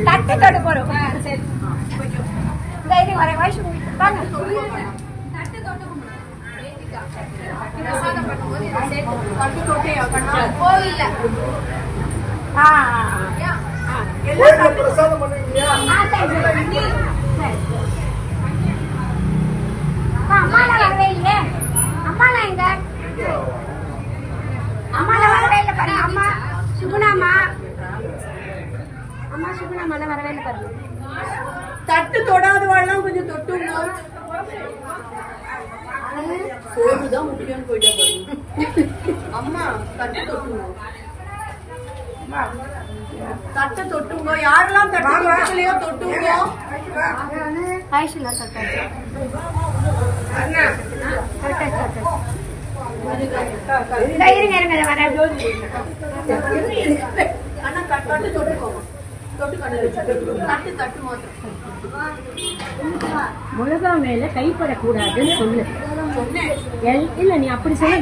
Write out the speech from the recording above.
தட்டு தொட்டு போறோம். தைரியம் வர வயசு வாங்க. கோவில்ல அம்மால வரவே இல்லையே. அம்மால எங்க? அம்மால வரவே இல்லை பாருங்க. அம்மா சுகுணாமா, அம்மா சுகுணாமால வரவே இல்லை பாருங்க. தட்டு தொடாதவாள்லாம் கொஞ்சம் தொட்டுங்க. சோறுதான் முக்கியம்னு போயிட்டா பாருங்க. அம்மா தட்டு தொட்டுங்க, தட்டை தொட்டுங்க. யாரெல்லாம் தட்டு தொட்டலையோ தொட்டுங்க. ஆயிஷில்லா தொட்டாச்சு. இருங்க இருங்க வர. ஆனா தட்டு தொட்டுக்கோங்க. முழகா மேல கைப்படக்கூடாதுன்னு சொல்லு. இல்ல நீ அப்படி சொல்ல